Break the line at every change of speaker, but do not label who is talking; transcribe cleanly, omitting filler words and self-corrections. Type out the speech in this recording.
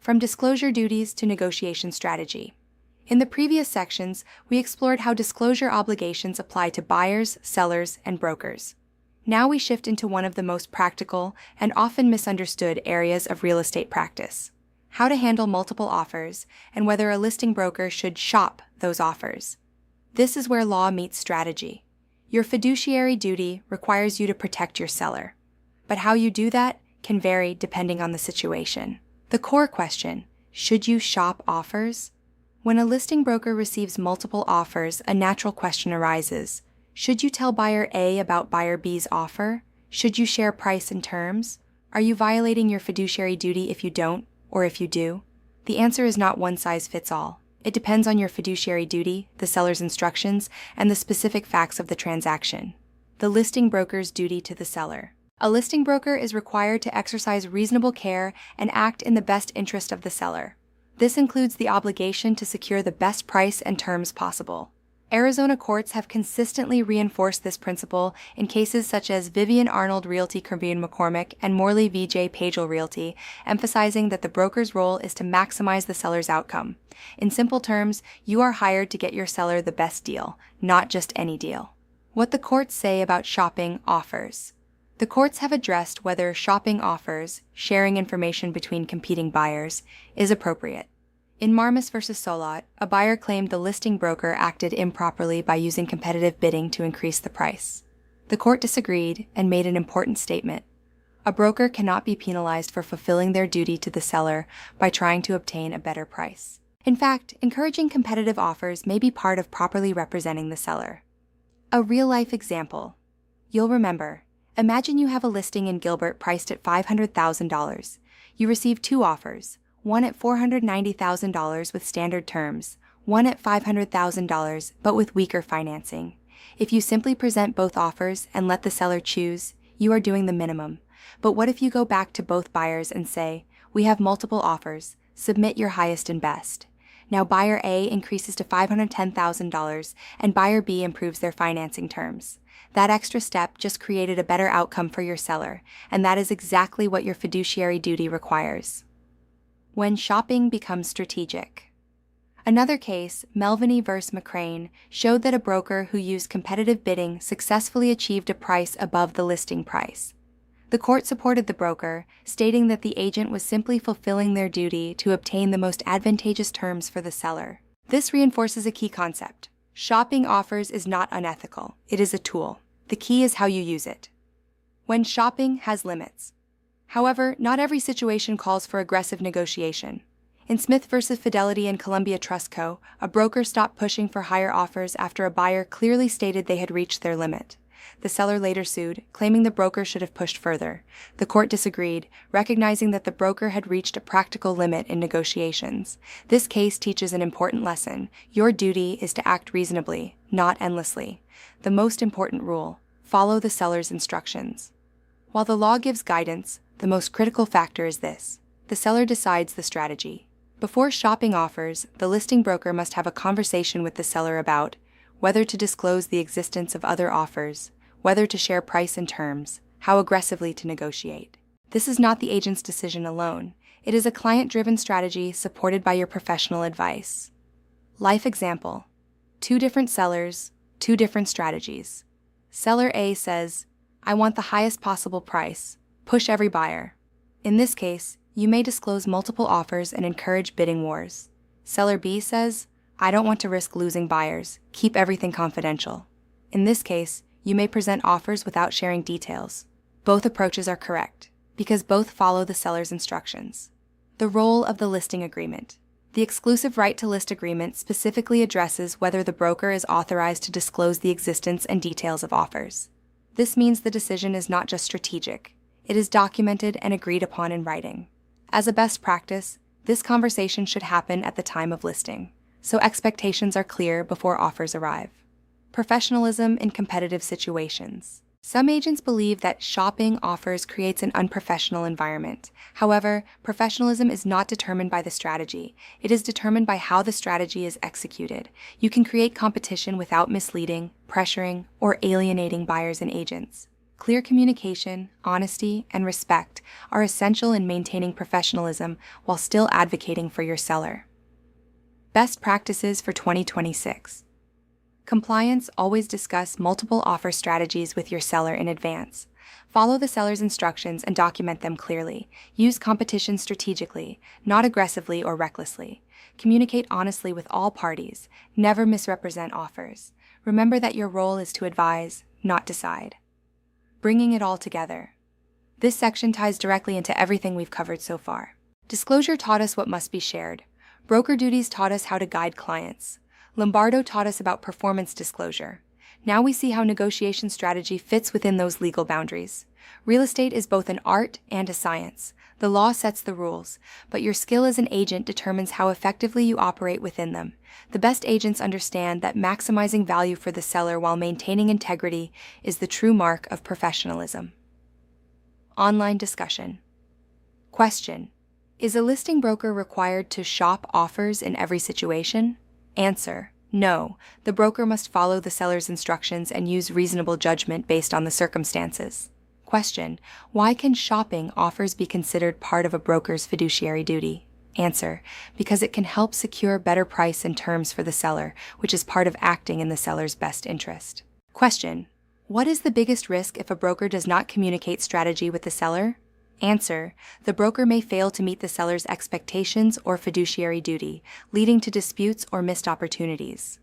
From disclosure duties to negotiation strategy. In the previous sections, we explored how disclosure obligations apply to buyers, sellers, and brokers. Now we shift into one of the most practical and often misunderstood areas of real estate practice: how to handle multiple offers and whether a listing broker should shop those offers. This is where law meets strategy. Your fiduciary duty requires you to protect your seller, but how you do that can vary depending on the situation. The core question: should you shop offers? When a listing broker receives multiple offers, a natural question arises. Should you tell buyer A about buyer B's offer? Should you share price and terms? Are you violating your fiduciary duty if you don't, or if you do? The answer is not one size fits all. It depends on your fiduciary duty, the seller's instructions, and the specific facts of the transaction. The listing broker's duty to the seller. A listing broker is required to exercise reasonable care and act in the best interest of the seller. This includes the obligation to secure the best price and terms possible. Arizona courts have consistently reinforced this principle in cases such as Vivian Arnold Realty Kervin McCormick and Morley V.J. Pagel Realty, emphasizing that the broker's role is to maximize the seller's outcome. In simple terms, you are hired to get your seller the best deal, not just any deal. What the courts say about shopping offers. The courts have addressed whether shopping offers, sharing information between competing buyers, is appropriate. In Marmis v. Solot, a buyer claimed the listing broker acted improperly by using competitive bidding to increase the price. The court disagreed and made an important statement. A broker cannot be penalized for fulfilling their duty to the seller by trying to obtain a better price. In fact, encouraging competitive offers may be part of properly representing the seller. A real-life example. You'll remember. Imagine you have a listing in Gilbert priced at $500,000. You receive two offers, one at $490,000 with standard terms, one at $500,000 but with weaker financing. If you simply present both offers and let the seller choose, you are doing the minimum. But what if you go back to both buyers and say, "We have multiple offers, submit your highest and best." Now buyer A increases to $510,000 and buyer B improves their financing terms. That extra step just created a better outcome for your seller, and that is exactly what your fiduciary duty requires. When shopping becomes strategic. Another case, Melvany v. McCrane, showed that a broker who used competitive bidding successfully achieved a price above the listing price. The court supported the broker, stating that the agent was simply fulfilling their duty to obtain the most advantageous terms for the seller. This reinforces a key concept. Shopping offers is not unethical. It is a tool. The key is how you use it. When shopping has limits. However, not every situation calls for aggressive negotiation. In Smith v. Fidelity and Columbia Trust Co., a broker stopped pushing for higher offers after a buyer clearly stated they had reached their limit. The seller later sued, claiming the broker should have pushed further. The court disagreed, recognizing that the broker had reached a practical limit in negotiations. This case teaches an important lesson. Your duty is to act reasonably, not endlessly. The most important rule: follow the seller's instructions. While the law gives guidance, the most critical factor is this: the seller decides the strategy. Before shopping offers, the listing broker must have a conversation with the seller about whether to disclose the existence of other offers, whether to share price and terms, how aggressively to negotiate. This is not the agent's decision alone. It is a client-driven strategy supported by your professional advice. Life example. Two different sellers, two different strategies. Seller A says, "I want the highest possible price. Push every buyer." In this case, you may disclose multiple offers and encourage bidding wars. Seller B says, "I don't want to risk losing buyers. Keep everything confidential." In this case, you may present offers without sharing details. Both approaches are correct, because both follow the seller's instructions. The role of the listing agreement. The exclusive right to list agreement specifically addresses whether the broker is authorized to disclose the existence and details of offers. This means the decision is not just strategic. It is documented and agreed upon in writing. As a best practice, this conversation should happen at the time of listing, so expectations are clear before offers arrive. Professionalism in competitive situations. Some agents believe that shopping offers creates an unprofessional environment. However, professionalism is not determined by the strategy. It is determined by how the strategy is executed. You can create competition without misleading, pressuring, or alienating buyers and agents. Clear communication, honesty, and respect are essential in maintaining professionalism while still advocating for your seller. Best practices for 2026. Compliance: always discuss multiple offer strategies with your seller in advance. Follow the seller's instructions and document them clearly. Use competition strategically, not aggressively or recklessly. Communicate honestly with all parties. Never misrepresent offers. Remember that your role is to advise, not decide. Bringing it all together. This section ties directly into everything we've covered so far. Disclosure taught us what must be shared. Broker duties taught us how to guide clients. Lombardo taught us about performance disclosure. Now we see how negotiation strategy fits within those legal boundaries. Real estate is both an art and a science. The law sets the rules, but your skill as an agent determines how effectively you operate within them. The best agents understand that maximizing value for the seller while maintaining integrity is the true mark of professionalism. Online discussion. Question: is a listing broker required to shop offers in every situation? Answer: no. The broker must follow the seller's instructions and use reasonable judgment based on the circumstances. Question: why can shopping offers be considered part of a broker's fiduciary duty? Answer: because it can help secure better price and terms for the seller, which is part of acting in the seller's best interest. Question: what is the biggest risk if a broker does not communicate strategy with the seller? Answer: the broker may fail to meet the seller's expectations or fiduciary duty, leading to disputes or missed opportunities.